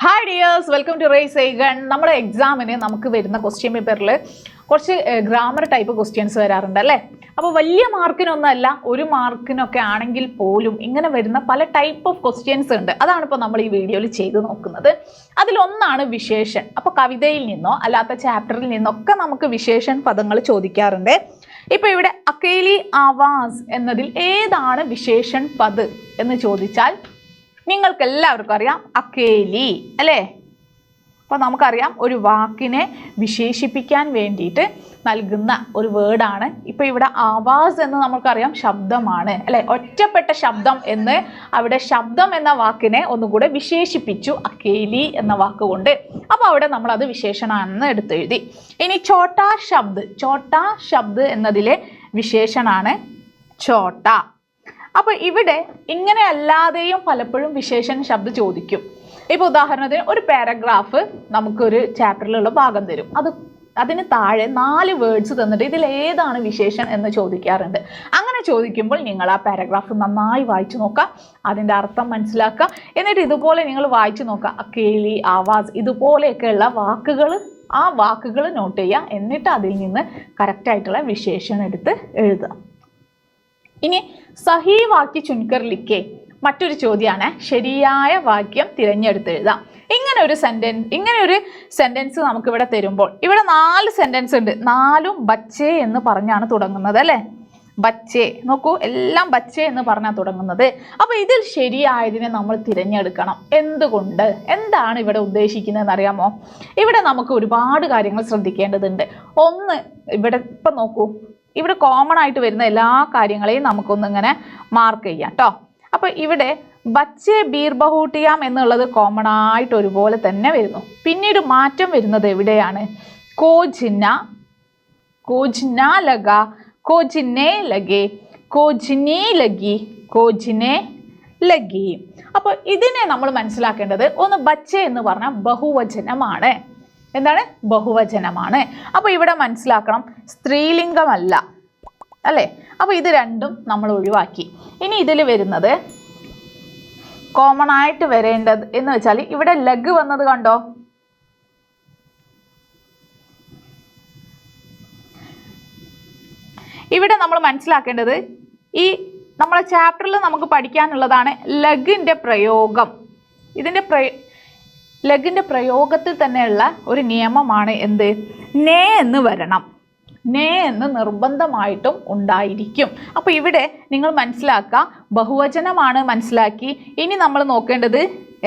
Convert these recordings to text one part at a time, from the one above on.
Hi dears, welcome to race again. നമ്മുടെ എക്സാമിന് നമുക്ക് വരുന്ന ക്വസ്റ്റ്യൻ പേപ്പറിൽ കുറച്ച് ഗ്രാമർ ടൈപ്പ് ക്വസ്റ്റ്യൻസ് വരാറുണ്ട് അല്ലേ. അപ്പോൾ വലിയ മാർക്കിനൊന്നല്ല, ഒരു മാർക്കിനൊക്കെ ആണെങ്കിൽ പോലും ഇങ്ങനെ വരുന്ന പല ടൈപ്പ് ഓഫ് ക്വസ്റ്റ്യൻസ് ഉണ്ട്. അതാണ് ഇപ്പോൾ നമ്മൾ ഈ വീഡിയോയിൽ ചെയ്ത് നോക്കുന്നത്. അതിലൊന്നാണ് വിശേഷൻ. അപ്പോൾ കവിതയിൽ നിന്നോ അല്ലാത്ത ചാപ്റ്ററിൽ നിന്നൊക്കെ നമുക്ക് വിശേഷൻ പദങ്ങൾ ചോദിക്കാറുണ്ട്. ഇപ്പോൾ ഇവിടെ അക്കേലി ആവാസ് എന്നതിൽ ഏതാണ് വിശേഷൻ പദ് എന്ന് ചോദിച്ചാൽ നിങ്ങൾക്ക് എല്ലാവർക്കും അറിയാം അക്കേലി അല്ലേ. അപ്പോൾ നമുക്കറിയാം ഒരു വാക്കിനെ വിശേഷിപ്പിക്കാൻ വേണ്ടിയിട്ട് നൽകുന്ന ഒരു വേർഡാണ്. ഇപ്പോൾ ഇവിടെ ആവാസ് എന്ന് നമുക്കറിയാം ശബ്ദമാണ് അല്ലേ, ഒറ്റപ്പെട്ട ശബ്ദം എന്ന് അവിടെ ശബ്ദം എന്ന വാക്കിനെ ഒന്നുകൂടെ വിശേഷിപ്പിച്ചു അക്കേലി എന്ന വാക്കുകൊണ്ട്. അപ്പോൾ അവിടെ നമ്മളത് വിശേഷണാണെന്ന് എടുത്തെഴുതി. ഇനി ചോട്ടാ ശബ്ദ് എന്നതിലെ വിശേഷണാണ് ചോട്ട. അപ്പോൾ ഇവിടെ ഇങ്ങനെ അല്ലാതെയും പലപ്പോഴും വിശേഷണ ശബ്ദം ചോദിക്കും. ഇപ്പോൾ ഉദാഹരണത്തിന് ഒരു പാരഗ്രാഫ് നമുക്കൊരു ചാപ്റ്ററിലുള്ള ഭാഗം തരും, അതിന് താഴെ 4 വേർഡ്സ് തന്നിട്ട് ഇതിൽ ഏതാണ് വിശേഷൻ എന്ന് ചോദിക്കാറുണ്ട്. അങ്ങനെ ചോദിക്കുമ്പോൾ നിങ്ങൾ ആ പാരഗ്രാഫ് നന്നായി വായിച്ചു നോക്കുക, അതിൻ്റെ അർത്ഥം മനസ്സിലാക്കുക. എന്നിട്ട് ഇതുപോലെ നിങ്ങൾ വായിച്ചു നോക്കുക, അക്കേലി ആവാസ് ഇതുപോലെയൊക്കെയുള്ള ആ വാക്കുകൾ നോട്ട് ചെയ്യുക. എന്നിട്ട് അതിൽ നിന്ന് കറക്റ്റായിട്ടുള്ള വിശേഷണം എടുത്ത് എഴുതുക. ഇനി സഹി വാക്യ ചുൻകർ ലിഖേ, മറ്റൊരു ചോദ്യമാണ്. ശരിയായ വാക്യം തിരഞ്ഞെടുത്ത് എഴുതാം. ഇങ്ങനെ ഒരു സെന്റൻസ് നമുക്ക് ഇവിടെ തരുമ്പോൾ ഇവിടെ 4 സെന്റൻസ് ഉണ്ട്. 4ഉം ബച്ചേ എന്ന് പറഞ്ഞാണ് തുടങ്ങുന്നത് അല്ലേ. ബച്ചേ നോക്കൂ, എല്ലാം ബച്ചേ എന്ന് പറഞ്ഞാണ് തുടങ്ങുന്നത്. അപ്പോൾ ഇതിൽ ശരിയായതിനെ നമ്മൾ തിരഞ്ഞെടുക്കണം. എന്തുകൊണ്ട്, എന്താണ് ഇവിടെ ഉദ്ദേശിക്കുന്നതെന്ന് അറിയാമോ? ഇവിടെ നമുക്ക് ഒരുപാട് കാര്യങ്ങൾ ശ്രദ്ധിക്കേണ്ടതുണ്ട്. ഒന്ന്, ഇവിടെ ഇപ്പം നോക്കൂ, ഇവിടെ കോമൺ ആയിട്ട് വരുന്ന എല്ലാ കാര്യങ്ങളെയും നമുക്കൊന്നിങ്ങനെ മാർക്ക് ചെയ്യാം കേട്ടോ. അപ്പോൾ ഇവിടെ ബച്ചേ ബീർ ബഹൂട്ടിയാം എന്നുള്ളത് കോമൺ ആയിട്ട് ഒരുപോലെ തന്നെ വരുന്നു. പിന്നീട് മാറ്റം വരുന്നത് എവിടെയാണ്? കോജിന ലഗ, കോജിനെ ലഗേ, കോജിനി ലഗി, കോജിനെ ലഗി. അപ്പോൾ ഇതിനെ നമ്മൾ മനസ്സിലാക്കേണ്ടത്, ഒന്ന് ബച്ചേ എന്ന് പറഞ്ഞാൽ ബഹുവചനമാണ്. എന്താണ്? ബഹുവചനമാണ്. അപ്പോൾ ഇവിടെ മനസ്സിലാക്കണം, സ്ത്രീലിംഗമല്ല അല്ലേ. അപ്പോൾ ഇത് രണ്ടും നമ്മൾ ഒഴിവാക്കി. ഇനി ഇതിൽ വരുന്നത് കോമൺ ആയിട്ട് വരേണ്ടത് എന്ന് വെച്ചാൽ ഇവിടെ ലഗ് വന്നത് കണ്ടോ. ഇവിടെ നമ്മൾ മനസ്സിലാക്കേണ്ടത്, ഈ നമ്മളെ ചാപ്റ്ററിൽ നമുക്ക് പഠിക്കാനുള്ളതാണ് ലഗിൻ്റെ പ്രയോഗം. ലഗിൻ്റെ പ്രയോഗത്തിൽ തന്നെയുള്ള ഒരു നിയമമാണ് എന്ത്? നേ എന്ന് വരണം. നേ എന്ന് നിർബന്ധമായിട്ടും ഉണ്ടായിരിക്കും. അപ്പോൾ ഇവിടെ നിങ്ങൾ മനസ്സിലാക്കുക, ബഹുവചനമാണ് മനസ്സിലാക്കി. ഇനി നമ്മൾ നോക്കേണ്ടത്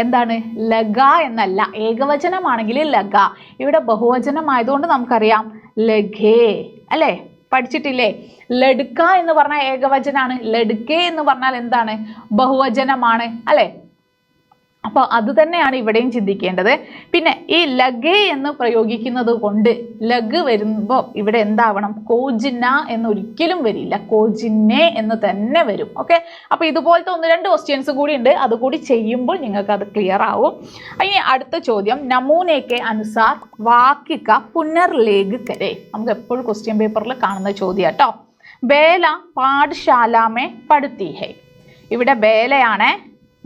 എന്താണ്? ലഗ എന്നല്ല. ഏകവചനമാണെങ്കിൽ ലഗ. ഇവിടെ ബഹുവചനമായതുകൊണ്ട് നമുക്കറിയാം ലഘേ അല്ലേ, പഠിച്ചിട്ടില്ലേ? ലഡ്ക എന്ന് പറഞ്ഞാൽ ഏകവചനാണ്, ലഡ്കേ എന്ന് പറഞ്ഞാൽ എന്താണ്? ബഹുവചനമാണ് അല്ലേ. അപ്പോൾ അത് തന്നെയാണ് ഇവിടെയും ചിന്തിക്കേണ്ടത്. പിന്നെ ഈ ലഗേ എന്ന് പ്രയോഗിക്കുന്നത് കൊണ്ട് ലഗ് വരുമ്പോൾ ഇവിടെ എന്താവണം? കോജിന എന്ന് ഒരിക്കലും വരില്ല, കോജിനെ എന്ന് തന്നെ വരും. ഓക്കെ, അപ്പോൾ ഇതുപോലത്തെ 1-2 ക്വസ്റ്റ്യൻസ് കൂടി ഉണ്ട്, അതുകൂടി ചെയ്യുമ്പോൾ നിങ്ങൾക്ക് അത് ക്ലിയർ ആവും. ഇനി അടുത്ത ചോദ്യം, നമൂനയ്ക്ക് അനുസാർ വാക്യക പുനർലേഖ് കരേ. നമുക്ക് എപ്പോഴും ക്വസ്റ്റ്യൻ പേപ്പറിൽ കാണുന്ന ചോദ്യം കേട്ടോ. ബേല പാഠശാലാമേ പഠിത്തി ഹേ. ഇവിടെ ബേലയാണ്.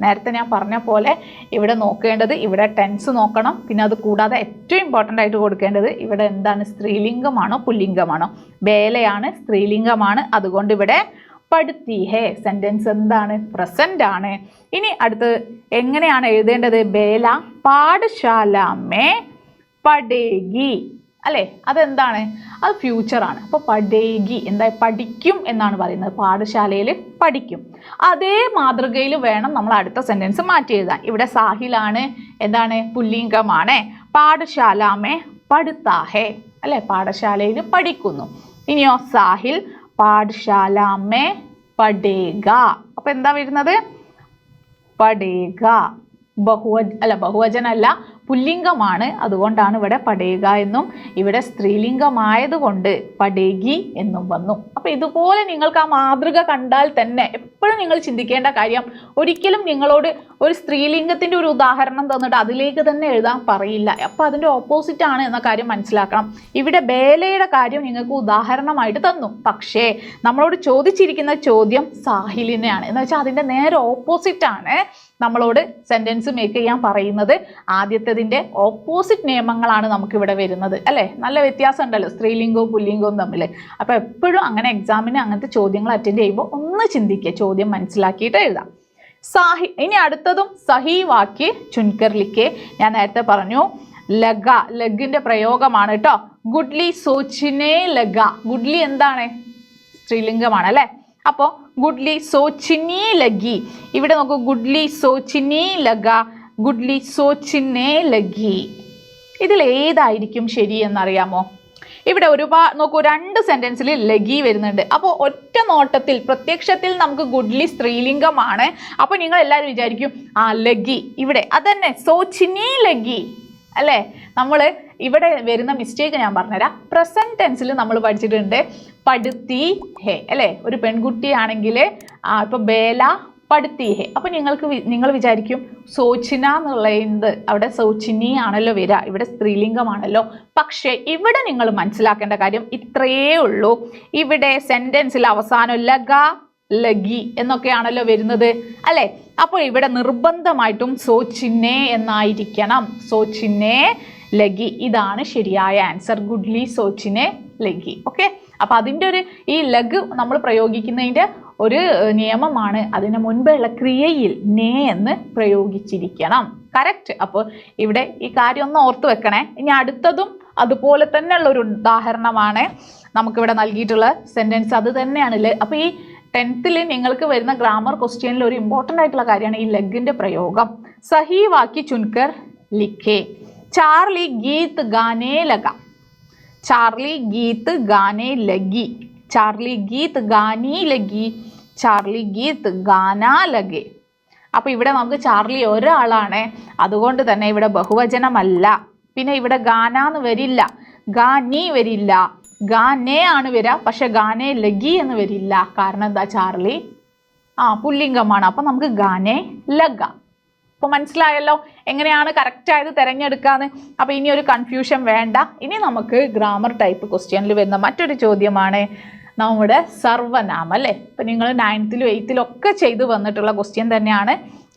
നേരത്തെ ഞാൻ പറഞ്ഞ പോലെ ഇവിടെ നോക്കേണ്ടത്, ഇവിടെ ടെൻസ് നോക്കണം. പിന്നെ അത് കൂടാതെ ഏറ്റവും ഇമ്പോർട്ടൻ്റ് ആയിട്ട് കൊടുക്കേണ്ടത് ഇവിടെ എന്താണ്? സ്ത്രീലിംഗമാണോ പുല്ലിംഗമാണോ? ബേലയാണ്, സ്ത്രീലിംഗമാണ്. അതുകൊണ്ട് ഇവിടെ പഠിത്തി ഹേ സെൻറ്റൻസ് എന്താണ്? പ്രസന്റ് ആണ്. ഇനി അടുത്ത് എങ്ങനെയാണ് എഴുതേണ്ടത്? ബേല പാഠശാലാമേ പഠേഗി അല്ലേ. അതെന്താണ്? അത് ഫ്യൂച്ചറാണ്. അപ്പോൾ പഠേഗി എന്താ? പഠിക്കും എന്നാണ് പറയുന്നത്. പാഠശാലയിൽ പഠിക്കും. അതേ മാതൃകയിൽ വേണം നമ്മൾ അടുത്ത സെൻറ്റൻസ് മാറ്റി എഴുതാൻ. ഇവിടെ സാഹിലാണ്, എന്താണ്? പുല്ലിംഗമാണ്. പാഠശാലാമേ പഠിത്താഹേ അല്ലേ, പാഠശാലയിൽ പഠിക്കുന്നു. ഇനിയോ സാഹിൽ പാഠശാലാമേ പഠേഗ. അപ്പോൾ എന്താ വരുന്നത്? പഠേഗ. ബഹുവചനല്ല, പുല്ലിംഗമാണ്, അതുകൊണ്ടാണ് ഇവിടെ പഠേക എന്നും, ഇവിടെ സ്ത്രീലിംഗമായതുകൊണ്ട് പഠേഗി എന്നും വന്നു. അപ്പോൾ ഇതുപോലെ നിങ്ങൾക്ക് ആ മാതൃക കണ്ടാൽ തന്നെ എപ്പോഴും നിങ്ങൾ ചിന്തിക്കേണ്ട കാര്യം, ഒരിക്കലും നിങ്ങളോട് ഒരു സ്ത്രീലിംഗത്തിന്റെ ഒരു ഉദാഹരണം തന്നിട്ട് അതിലേക്ക് തന്നെ എഴുതാൻ പറയില്ല. അപ്പോൾ അതിന്റെ ഓപ്പോസിറ്റ് ആണ് എന്ന കാര്യം മനസ്സിലാക്കണം. ഇവിടെ ബേലയുടെ കാര്യം നിങ്ങൾക്ക് ഉദാഹരണമായിട്ട് തന്നു, പക്ഷേ നമ്മളോട് ചോദിച്ചിരിക്കുന്ന ചോദ്യം സാഹിലിനെയാണ്. എന്ന് വെച്ചാൽ അതിന്റെ നേരെ ഓപ്പോസിറ്റ് ആണ് നമ്മളോട് സെന്റൻസ് മേക്ക് ചെയ്യാൻ പറയുന്നത്. ആദ്യത്തേതിന്റെ ഓപ്പോസിറ്റ് നിയമങ്ങളാണ് നമുക്ക് ഇവിടെ വരുന്നത്, അല്ലേ? നല്ല വ്യത്യാസം ഉണ്ടല്ലോ സ്ത്രീലിംഗവും പുല്ലിംഗവും തമ്മിൽ. അപ്പോൾ എപ്പോഴും അങ്ങനെ എക്സാമിന് അങ്ങനത്തെ ചോദ്യങ്ങൾ അറ്റൻഡ് ചെയ്യുമ്പോൾ ഒന്ന് ചിന്തിക്കുക, ചോദ്യം മനസ്സിലാക്കിയിട്ട് എഴുതാം. ഇനി അടുത്തതും സഹി വാക്യ ചുൻകർലിക്കെ. ഞാൻ നേരത്തെ പറഞ്ഞു ലഗ, ലഗിന്റെ പ്രയോഗമാണ് കേട്ടോ. ഗുഡ്ലി സോച്ചിനെ ലഗ. ഗുഡ്ലി എന്താണ്? സ്ത്രീലിംഗമാണ് അല്ലേ? അപ്പോൾ ഗുഡ്ലി സോച്ചിനി ലഗി. ഇവിടെ നോക്കൂ, ഗുഡ്ലി സോച്ചിനി ലഗ, ഗുഡ്ലി സോച്ചിനെ ലഗി. ഇതിൽ ഏതായിരിക്കും ശരി എന്നറിയാമോ? ഇവിടെ നോക്കൂ, 2 സെന്റൻസിൽ ലഗി വരുന്നുണ്ട്. അപ്പോൾ ഒറ്റ നോട്ടത്തിൽ പ്രത്യക്ഷത്തിൽ നമുക്ക് ഗുഡ്ലി സ്ത്രീലിംഗമാണ്. അപ്പോൾ നിങ്ങൾ എല്ലാവരും വിചാരിക്കും ലഗി ഇവിടെ അതന്നെ സോച്ചിനി ലഗി അല്ലേ? നമ്മൾ ഇവിടെ വരുന്ന മിസ്റ്റേക്ക് ഞാൻ പറഞ്ഞുതരാം. പ്രസന്റ് ടെൻസിൽ നമ്മൾ പഠിച്ചിട്ടുണ്ട് പടുത്തി ഹേ അല്ലേ? ഒരു പെൺകുട്ടിയാണെങ്കിൽ ഇപ്പൊ ബേല പടുത്തി ഹേ. അപ്പൊ നിങ്ങൾ വിചാരിക്കും സോച്ചിന എന്നുള്ളത് അവിടെ സോച്ചിനി ആണല്ലോ വരിക, ഇവിടെ സ്ത്രീലിംഗമാണല്ലോ. പക്ഷെ ഇവിടെ നിങ്ങൾ മനസ്സിലാക്കേണ്ട കാര്യം ഇത്രയേ ഉള്ളൂ. ഇവിടെ സെന്റൻസിൽ അവസാനം ലഗ ലഗി എന്നൊക്കെയാണല്ലോ വരുന്നത് അല്ലേ? അപ്പോൾ ഇവിടെ നിർബന്ധമായിട്ടും സോച്ചിനെ എന്നായിരിക്കണം. സോച്ചിനെ ലഗി, ഇതാണ് ശരിയായ ആൻസർ. ഗുഡ്ലി സോച്ചിനെ ലഗി. ഓക്കെ, അപ്പൊ അതിൻ്റെ ഈ ലഗ് നമ്മൾ പ്രയോഗിക്കുന്നതിൻ്റെ ഒരു നിയമമാണ്. അതിന് മുൻപുള്ള ക്രിയയിൽ നേ എന്ന് പ്രയോഗിച്ചിരിക്കണം. കറക്റ്റ്. അപ്പോൾ ഇവിടെ ഈ കാര്യം ഒന്ന് ഓർത്ത് വെക്കണേ. ഇനി അടുത്തതും അതുപോലെ തന്നെയുള്ള ഒരു ഉദാഹരണമാണ് നമുക്കിവിടെ നൽകിയിട്ടുള്ള സെന്റൻസ്. അത് തന്നെയാണ്. അപ്പോൾ ഈ 10th നിങ്ങൾക്ക് വരുന്ന ഗ്രാമർ ക്വസ്റ്റ്യനിൽ ഒരു ഇമ്പോർട്ടൻ്റ് ആയിട്ടുള്ള കാര്യമാണ് ഈ ലഗിന്റെ പ്രയോഗം. സഹി വാക്യ ചുൻകർ ലിഖേ. ചാർലി ഗീത് ഗാനേ ലഗ. ചാർലി ഗീത് ഗാനേ ലഗി. ചാർലി ഗീത് ഗാനി ലഗി. ചാർലി ഗീത് ഗാനാ ലഗെ. അപ്പോൾ ഇവിടെ നമുക്ക് ചാർലി ഒരാളാണ്, അതുകൊണ്ട് തന്നെ ഇവിടെ ബഹുവചനമല്ല. പിന്നെ ഇവിടെ ഗാനാന്ന് വരില്ല, ഗാനി വരില്ല, ഗാനേ ആണ് വരിക. പക്ഷെ ഗാനേ ലഗി എന്ന് വരില്ല. കാരണം എന്താ? ചാർലി പുല്ലിംഗമാണ്. അപ്പം നമുക്ക് ഗാനേ ലഗ. അപ്പോൾ മനസ്സിലായല്ലോ എങ്ങനെയാണ് കറക്റ്റായത് തിരഞ്ഞെടുക്കാന്ന്. അപ്പോൾ ഇനി ഒരു കൺഫ്യൂഷൻ വേണ്ട. ഇനി നമുക്ക് ഗ്രാമർ ടൈപ്പ് ക്വസ്റ്റ്യനിൽ വരുന്ന മറ്റൊരു ചോദ്യമാണ് നമ്മുടെ സർവനാമം അല്ലേ? ഇപ്പം നിങ്ങൾ 9th 8th ഒക്കെ ചെയ്തു വന്നിട്ടുള്ള ക്വസ്റ്റ്യൻ തന്നെയാണ്.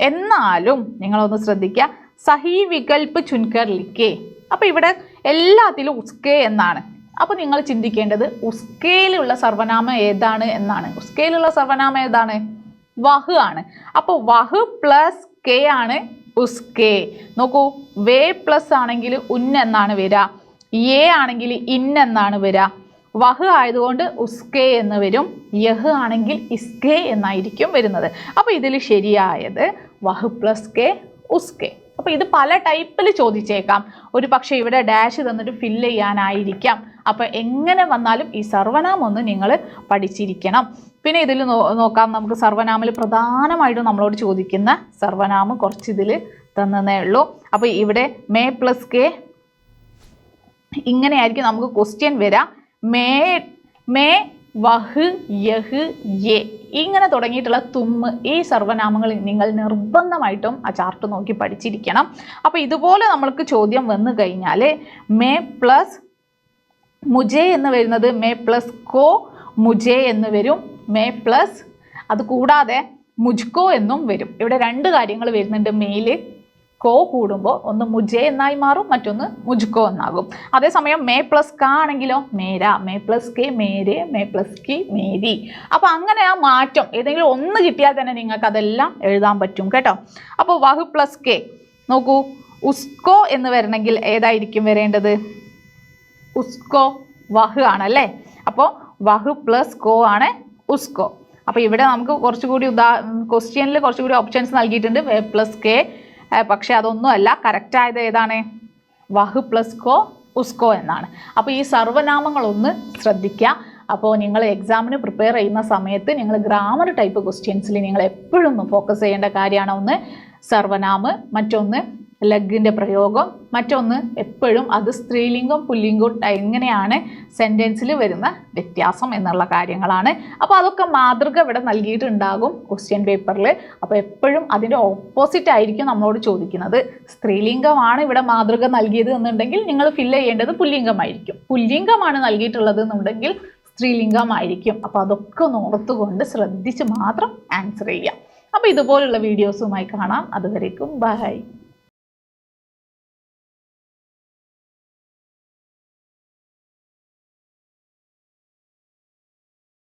എന്നാലും നിങ്ങളൊന്ന് ശ്രദ്ധിക്കുക. സഹി വികൽപ്പ് ചുൻകർ ലിഖേ. അപ്പോൾ ഇവിടെ എല്ലാത്തിലും ഉസ്കെ എന്നാണ്. അപ്പോൾ നിങ്ങൾ ചിന്തിക്കേണ്ടത് ഉസ്കേയിലുള്ള സർവനാമം ഏതാണ് എന്നാണ്. ഉസ്കേയിലുള്ള സർവനാമം ഏതാണ്? വഹ് ആണ്. അപ്പോൾ വഹ് പ്ലസ് കെ ആണ് ഉസ്കെ. നോക്കൂ, വേ പ്ലസ് ആണെങ്കിൽ ഉൻ എന്നാണ് വരിക, ഏ ആണെങ്കിൽ ഇൻ എന്നാണ് വരിക. വഹ് ആയതുകൊണ്ട് ഉസ്കെ എന്ന് വരും, യഹ് ആണെങ്കിൽ ഇസ്കെ എന്നായിരിക്കും വരുന്നത്. അപ്പോൾ ഇതിൽ ശരിയായത് വഹ് പ്ലസ് കെ ഉസ്കെ. അപ്പോൾ ഇത് പല ടൈപ്പിൽ ചോദിച്ചേക്കാം. ഒരു പക്ഷേ ഇവിടെ ഡാഷ് തന്നിട്ട് ഫില്ല് ചെയ്യാനായിരിക്കാം. അപ്പോൾ എങ്ങനെ വന്നാലും ഈ സർവനാമം ഒന്ന് നിങ്ങൾ പഠിച്ചിരിക്കണം. പിന്നെ ഇതിൽ നോക്കാം, നമുക്ക് സർവനാമിൽ പ്രധാനമായിട്ടും നമ്മളോട് ചോദിക്കുന്ന സർവനാമം കുറച്ച് ഇതിൽ തന്നേ ഉള്ളൂ. അപ്പോൾ ഇവിടെ മേ പ്ലസ് കെ ഇങ്ങനെയായിരിക്കും നമുക്ക് ക്വസ്റ്റ്യൻ വരാം. മേ വഹ് യഹ് യേ ഇങ്ങനെ തുടങ്ങിയിട്ടുള്ള തുമ്മ് ഈ സർവനാമങ്ങൾ നിങ്ങൾ നിർബന്ധമായിട്ടും ആ ചാർട്ട് നോക്കി പഠിച്ചിരിക്കണം. അപ്പോൾ ഇതുപോലെ നമ്മൾക്ക് ചോദ്യം വന്നു കഴിഞ്ഞാൽ മേ പ്ലസ് മുജെ എന്ന് വരുന്നത് മേ പ്ലസ് കോ മുജെ എന്ന് വരും. മേ പ്ലസ് അത് കൂടാതെ മുജ്കോ എന്നും വരും. ഇവിടെ 2 കാര്യങ്ങൾ വരുന്നുണ്ട്. മേല് കോ കൂടുമ്പോൾ ഒന്ന് മുജെ എന്നായി മാറും, മറ്റൊന്ന് മുജ്കോ എന്നാകും. അതേസമയം മേ പ്ലസ് ക ആണെങ്കിലോ മേര, മേ പ്ലസ് കെ മേരെ, മേ പ്ലസ് കി മേരി. അപ്പോൾ അങ്ങനെ ആ മാറ്റം ഏതെങ്കിലും ഒന്ന് കിട്ടിയാൽ തന്നെ നിങ്ങൾക്ക് അതെല്ലാം എഴുതാൻ പറ്റും കേട്ടോ. അപ്പോൾ വഹ് പ്ലസ് കെ നോക്കൂ, ഉസ്കോ എന്ന് വരണമെങ്കിൽ ഏതായിരിക്കും വരേണ്ടത്? ഉസ്കോ വഹ് ആണല്ലേ. അപ്പോൾ വഹ് പ്ലസ് കോ ആണ് ഉസ്കോ. അപ്പോൾ ഇവിടെ നമുക്ക് കുറച്ചുകൂടി ക്വസ്റ്റ്യനിൽ കുറച്ചുകൂടി ഓപ്ഷൻസ് നൽകിയിട്ടുണ്ട്. വേ പ്ലസ് കെ, പക്ഷെ അതൊന്നും അല്ല. കറക്റ്റ് ആയത് ഏതാണ്? വഹ് പ്ലസ് കോ ഉസ്കോ എന്നാണ്. അപ്പോൾ ഈ സർവനാമങ്ങളൊന്ന് ശ്രദ്ധിക്കുക. അപ്പോൾ നിങ്ങൾ എക്സാമിന് പ്രിപ്പയർ ചെയ്യുന്ന സമയത്ത് നിങ്ങൾ ഗ്രാമർ ടൈപ്പ് ക്വസ്റ്റ്യൻസിൽ നിങ്ങൾ എപ്പോഴും ഒന്ന് ഫോക്കസ് ചെയ്യേണ്ട കാര്യമാണ്. ഒന്ന് സർവനാമ്, മറ്റൊന്ന് ലഗിൻ്റെ പ്രയോഗം, മറ്റൊന്ന് എപ്പോഴും അത് സ്ത്രീലിംഗം പുല്ലിംഗം എങ്ങനെയാണ് സെൻറ്റൻസിൽ വരുന്ന വ്യത്യാസം എന്നുള്ള കാര്യങ്ങളാണ്. അപ്പോൾ അതൊക്കെ മാതൃക ഇവിടെ നൽകിയിട്ടുണ്ടാകും ക്വസ്റ്റ്യൻ പേപ്പറിൽ. അപ്പോൾ എപ്പോഴും അതിൻ്റെ ഓപ്പോസിറ്റ് ആയിരിക്കും നമ്മളോട് ചോദിക്കുന്നത്. സ്ത്രീലിംഗമാണ് ഇവിടെ മാതൃക നൽകിയത് എന്നുണ്ടെങ്കിൽ നിങ്ങൾ ഫില്ല് ചെയ്യേണ്ടത് പുല്ലിംഗമായിരിക്കും. പുല്ലിംഗമാണ് നൽകിയിട്ടുള്ളത് എന്നുണ്ടെങ്കിൽ സ്ത്രീലിംഗമായിരിക്കും. അപ്പോൾ അതൊക്കെ ഒന്ന് ഓർത്തുകൊണ്ട് ശ്രദ്ധിച്ച് മാത്രം ആൻസർ ചെയ്യാം. അപ്പോൾ ഇതുപോലുള്ള വീഡിയോസുമായി കാണാം. അതുവരേക്കും ബൈ.